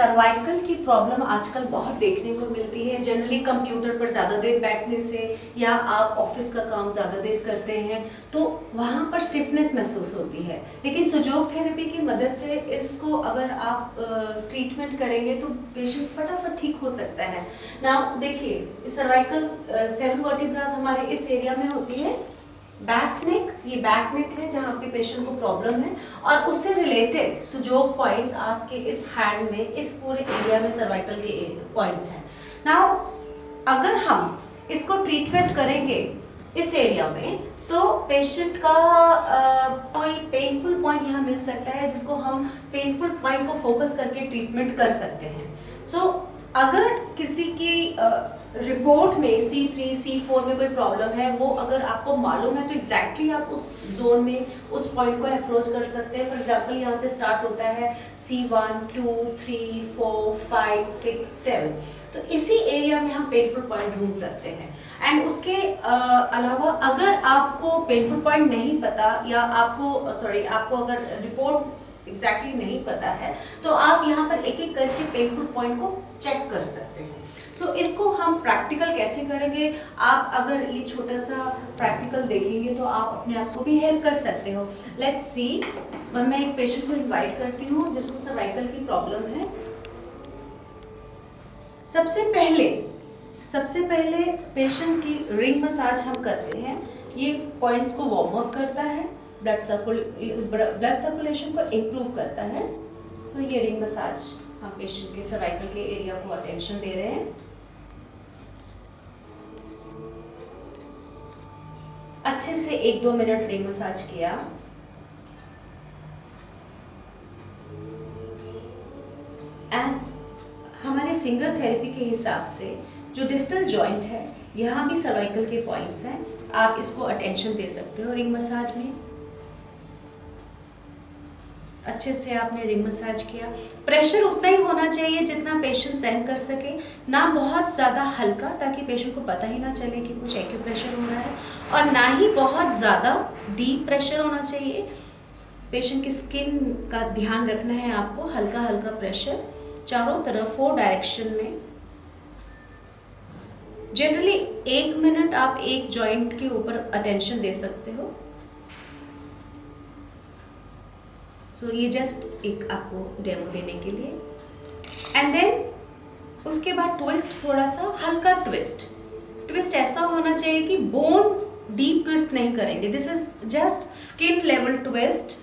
Cervical की problem आजकल बहुत देखने को मिलती है। जनरली कंप्यूटर पर ज़्यादा देर बैठने से या आप ऑफिस का काम ज़्यादा देर करते हैं तो वहाँ पर स्टिफनेस महसूस होती है। लेकिन सुजोग थेरेपी की मदद से इसको अगर आप ट्रीटमेंट करेंगे तो पेशेंट फटाफट ठीक हो सकता है ना। देखिए सर्वाइकल 7 वर्टिब्रास हमारे इस एरिया में होती है। बैक नेक, ये बैक नेक है जहाँ पे पेशेंट को प्रॉब्लम है, और उससे रिलेटेड सुजोग पॉइंट्स आपके इस हैंड में, इस पूरे एरिया में सर्वाइकल के पॉइंट्स हैं। नाउ अगर हम इसको ट्रीटमेंट करेंगे इस एरिया में तो पेशेंट का कोई पेनफुल पॉइंट यहाँ मिल सकता है जिसको हम पेनफुल पॉइंट को फोकस करके ट्रीटमेंट कर सकते हैं। सो अगर किसी की रिपोर्ट में C3, C4 में कोई प्रॉब्लम है, वो अगर आपको मालूम है तो एग्जैक्टली आप उस जोन में उस पॉइंट को अप्रोच कर सकते हैं। फॉर एग्जांपल यहाँ से स्टार्ट होता है C1, 2, 3, 4, 5, 6, 7, तो इसी एरिया में हम पेनफुल पॉइंट ढूंढ सकते हैं। एंड उसके अलावा अगर आपको पेनफुल पॉइंट नहीं पता या आपको अगर रिपोर्ट एग्जैक्टली नहीं पता है तो आप यहाँ पर एक एक करके पेनफुल पॉइंट को चेक कर सकते हैं। सो इसको हम प्रैक्टिकल कैसे करेंगे, आप अगर ये छोटा सा प्रैक्टिकल देखेंगे तो आप अपने आप को भी हेल्प कर सकते हो। लेट्स सी, मैं एक पेशेंट को इनवाइट करती हूँ जिसको सर्वाइकल की प्रॉब्लम है। सबसे पहले पेशेंट की रिंग मसाज हम करते हैं। ये पॉइंट्स को वार्म अप करता है, ब्लड सर्कुलेशन को इम्प्रूव करता है। सो ये रिंग मसाज हम पेशेंट के सर्वाइकल के एरिया को अटेंशन दे रहे हैं। अच्छे से 1-2 मिनट रिंग मसाज किया। एंड हमारे फिंगर थेरेपी के हिसाब से जो डिस्टल जॉइंट है, यहाँ भी सर्वाइकल के पॉइंट्स हैं, आप इसको अटेंशन दे सकते हो रिंग मसाज में। अच्छे से आपने रिंग मसाज किया। प्रेशर उतना ही होना चाहिए जितना पेशेंट सहन कर सके, ना बहुत ज़्यादा हल्का ताकि पेशेंट को पता ही ना चले कि कुछ एक्यूप्रेशर हो रहा है, और ना ही बहुत ज़्यादा डीप प्रेशर होना चाहिए। पेशेंट की स्किन का ध्यान रखना है आपको। हल्का हल्का प्रेशर चारों तरफ 4 डायरेक्शन में। जनरली 1 मिनट आप एक जॉइंट के ऊपर अटेंशन दे सकते हो। सो ये जस्ट एक आपको डेमो देने के लिए। एंड देन उसके बाद ट्विस्ट, थोड़ा सा हल्का ट्विस्ट ऐसा होना चाहिए कि बोन डीप ट्विस्ट नहीं करेंगे। This is just skin level twist.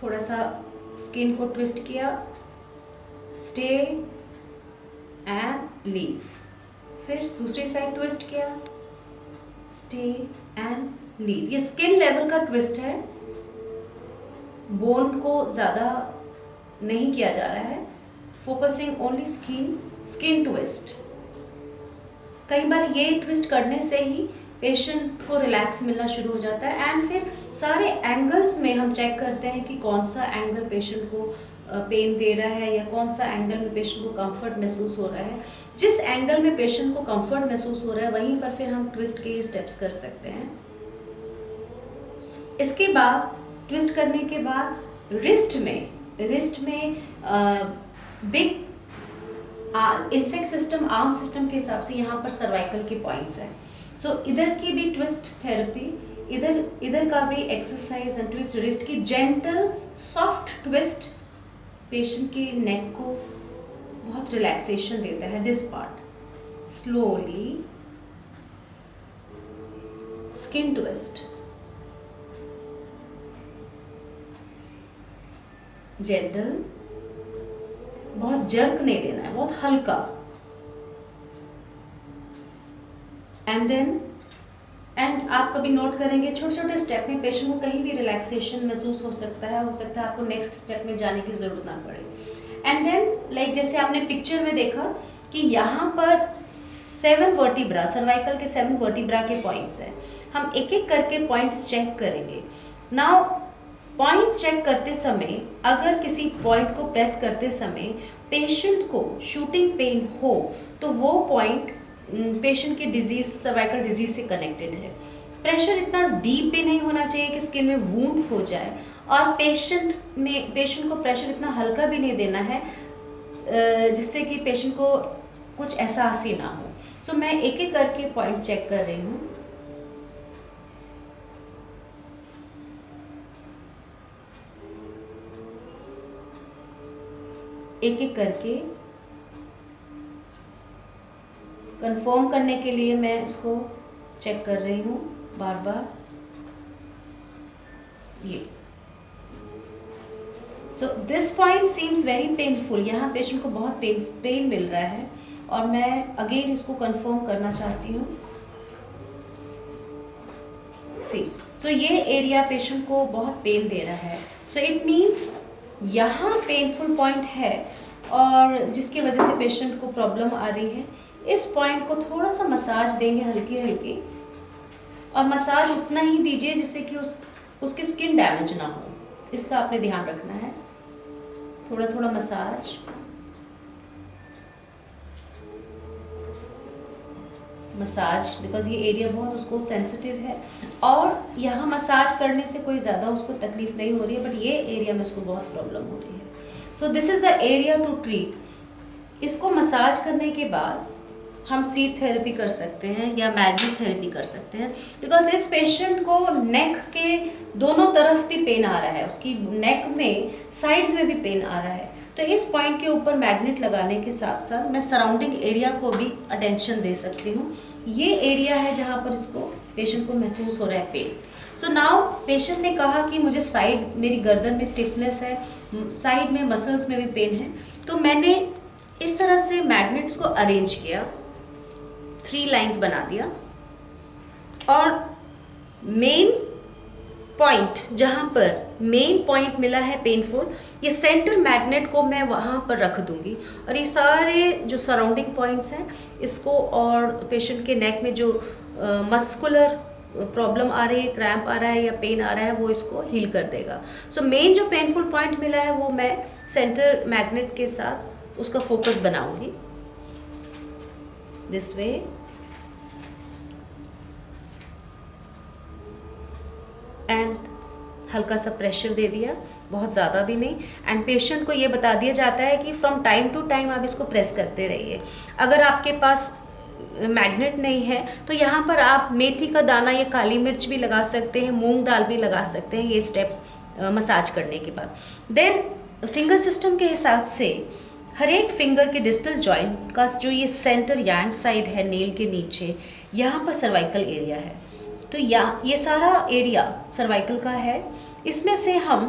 थोड़ा सा स्किन को ट्विस्ट किया, स्टे एंड लीव। फिर दूसरी साइड ट्विस्ट किया, स्टे एंड लीव। ये स्किन लेवल का ट्विस्ट है, बोन को ज़्यादा नहीं किया जा रहा है, फोकसिंग ओनली स्किन ट्विस्ट। कई बार ये ट्विस्ट करने से ही पेशेंट को रिलैक्स मिलना शुरू हो जाता है। एंड फिर सारे एंगल्स में हम चेक करते हैं कि कौन सा एंगल पेशेंट को पेन दे रहा है या कौन सा एंगल में पेशेंट को कंफर्ट महसूस हो रहा है। जिस एंगल में पेशेंट को कंफर्ट महसूस हो रहा है वहीं पर फिर हम ट्विस्ट के स्टेप्स कर सकते हैं। इसके बाद ट्विस्ट करने के बाद रिस्ट में big insect system, arm system के हिसाब से यहाँ पर सर्वाइकल के पॉइंट्स हैं। सो इधर की भी ट्विस्ट थेरेपी, इधर का भी एक्सरसाइज एंड ट्विस्ट। रिस्ट की जेंटल सॉफ्ट ट्विस्ट पेशेंट की नेक को बहुत रिलैक्सेशन देता है। This part slowly skin twist, gentle, बहुत जर्क नहीं देना है, बहुत हल्का। एंड आप कभी नोट करेंगे छोटे छोटे स्टेप में पेशेंट को कहीं भी रिलैक्सेशन महसूस हो सकता है आपको नेक्स्ट स्टेप में जाने की ज़रूरत ना पड़े। एंड देन लाइक जैसे आपने पिक्चर में देखा कि यहाँ पर 7 वर्टिब्रा, सर्वाइकल के 7 वर्टिब्रा के पॉइंट्स हैं। हम एक एक करके पॉइंट्स चेक करेंगे। नाउ पॉइंट चेक करते समय अगर किसी पॉइंट को प्रेस करते समय पेशेंट को शूटिंग पेन हो तो वो पॉइंट पेशेंट की डिजीज, सर्वाइकल डिजीज से कनेक्टेड है। प्रेशर इतना डीप भी नहीं होना चाहिए कि स्किन में वूंड हो जाए, और पेशेंट को प्रेशर इतना हल्का भी नहीं देना है जिससे कि पेशेंट को कुछ एहसास ही ना हो। सो मैं एक एक करके पॉइंट चेक कर रही हूँ। एक एक करके कंफर्म करने के लिए मैं इसको चेक कर रही हूँ बार बार। ये so this point seems very painful, यहाँ पेशेंट को बहुत पेन मिल रहा है और मैं अगेन इसको कंफर्म करना चाहती हूँ। सो ये एरिया पेशेंट को बहुत पेन दे रहा है। सो इट मीन्स यहाँ पेनफुल पॉइंट है और जिसकी वजह से पेशेंट को प्रॉब्लम आ रही है। इस पॉइंट को थोड़ा सा मसाज देंगे हल्की हल्की, और मसाज उतना ही दीजिए जिससे कि उसकी स्किन डैमेज ना हो, इसका आपने ध्यान रखना है। थोड़ा थोड़ा मसाज बिकॉज ये एरिया बहुत उसको सेंसिटिव है, और यहाँ मसाज करने से कोई ज़्यादा उसको तकलीफ नहीं हो रही है, बट ये एरिया में उसको बहुत प्रॉब्लम हो रही है। So this is the area to treat. इसको मसाज करने के बाद हम सीट थेरेपी कर सकते हैं या मैग्नेट थेरेपी कर सकते हैं, बिकॉज इस पेशेंट को नेक के दोनों तरफ भी पेन आ रहा है, उसकी नेक में साइड्स में भी पेन आ रहा है। तो इस पॉइंट के ऊपर मैग्नेट लगाने के साथ साथ मैं सराउंडिंग एरिया को भी अटेंशन दे सकती हूँ। ये एरिया है जहाँ पर इसको पेशेंट को महसूस हो रहा है पेन। सो नाउ पेशेंट ने कहा कि मुझे साइड, मेरी गर्दन में स्टिफनेस है, साइड में मसल्स में भी पेन है। तो मैंने इस तरह से मैग्नेट्स को अरेंज किया, 3 लाइंस बना दिया, और मेन पॉइंट जहाँ पर मेन पॉइंट मिला है पेनफुल, ये सेंटर मैग्नेट को मैं वहाँ पर रख दूँगी, और ये सारे जो सराउंडिंग पॉइंट्स हैं इसको, और पेशेंट के नेक में जो मस्कुलर प्रॉब्लम आ रही है, क्रैम्प आ रहा है या पेन आ रहा है, वो इसको हील कर देगा। सो मेन जो पेनफुल पॉइंट मिला है वो मैं सेंटर मैग्नेट के साथ उसका फोकस बनाऊँगी दिस वे। एंड हल्का सा प्रेशर दे दिया, बहुत ज़्यादा भी नहीं। एंड पेशेंट को ये बता दिया जाता है कि फ्रॉम टाइम टू टाइम आप इसको प्रेस करते रहिए। अगर आपके पास मैग्नेट नहीं है तो यहाँ पर आप मेथी का दाना या काली मिर्च भी लगा सकते हैं, मूंग दाल भी लगा सकते हैं, ये स्टेप मसाज करने के बाद। देन फिंगर सिस्टम के हिसाब से हर एक फिंगर के डिस्टल जॉइंट का जो ये सेंटर यांग साइड है नेल के नीचे, यहाँ पर सर्वाइकल एरिया है। तो ये सारा एरिया सर्वाइकल का है। इसमें से हम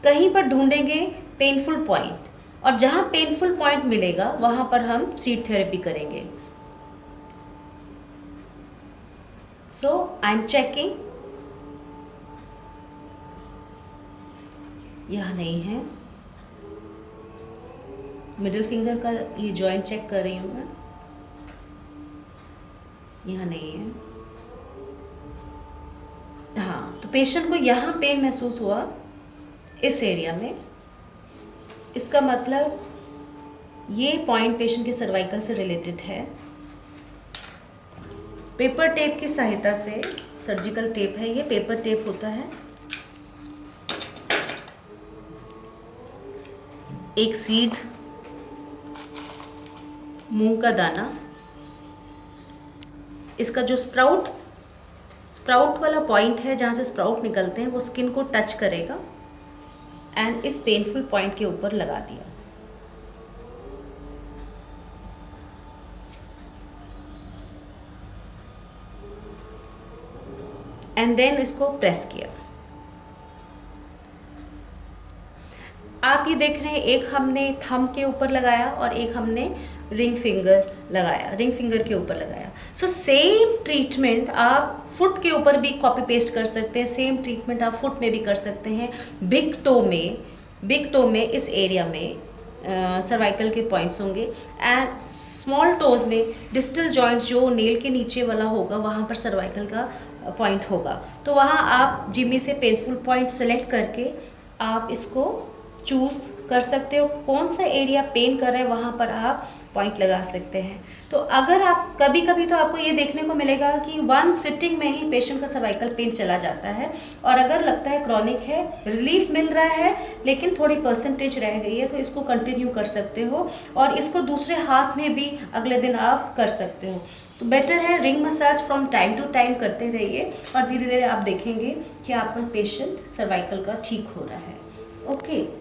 कहीं पर ढूंढेंगे पेनफुल पॉइंट, और जहाँ पेनफुल पॉइंट मिलेगा वहाँ पर हम सीट थेरेपी करेंगे। सो आई एम चेकिंग, यहाँ नहीं है। मिडिल फिंगर का ये जॉइंट चेक कर रही हूँ मैं, यहाँ नहीं है। हाँ, तो पेशेंट को यहाँ पेन महसूस हुआ इस एरिया में, इसका मतलब ये पॉइंट पेशेंट के सर्वाइकल से रिलेटेड है। पेपर टेप की सहायता से, सर्जिकल टेप है ये, पेपर टेप होता है, एक सीड, मूंग का दाना, इसका जो स्प्राउट वाला पॉइंट है जहाँ से स्प्राउट निकलते हैं वो स्किन को टच करेगा, एंड इस पेनफुल पॉइंट के ऊपर लगा दिया। एंड देन इसको प्रेस किया। आप ये देख रहे हैं, एक हमने थंब के ऊपर लगाया और एक हमने रिंग फिंगर लगाया, रिंग फिंगर के ऊपर लगाया। सो सेम ट्रीटमेंट आप फुट के ऊपर भी कॉपी पेस्ट कर सकते हैं, सेम ट्रीटमेंट आप फुट में भी कर सकते हैं। बिग टो में इस एरिया में सर्वाइकल के पॉइंट्स होंगे, एंड स्मॉल टोज में डिस्टल जॉइंट्स जो नेल के नीचे वाला होगा वहाँ पर सर्वाइकल का पॉइंट होगा। तो वहाँ आप जिमी से पेनफुल पॉइंट सेलेक्ट करके आप इसको चूज़ कर सकते हो, कौन सा एरिया पेन कर रहा है वहाँ पर आप पॉइंट लगा सकते हैं। तो अगर आप कभी कभी तो आपको ये देखने को मिलेगा कि वन सिटिंग में ही पेशेंट का सर्वाइकल पेन चला जाता है, और अगर लगता है क्रॉनिक है, रिलीफ मिल रहा है लेकिन थोड़ी परसेंटेज रह गई है, तो इसको कंटिन्यू कर सकते हो और इसको दूसरे हाथ में भी अगले दिन आप कर सकते हो। तो बेटर है ring massage from time to time करते रहिए और धीरे धीरे आप देखेंगे कि आपका पेशेंट सर्वाइकल का ठीक हो रहा है। ओके।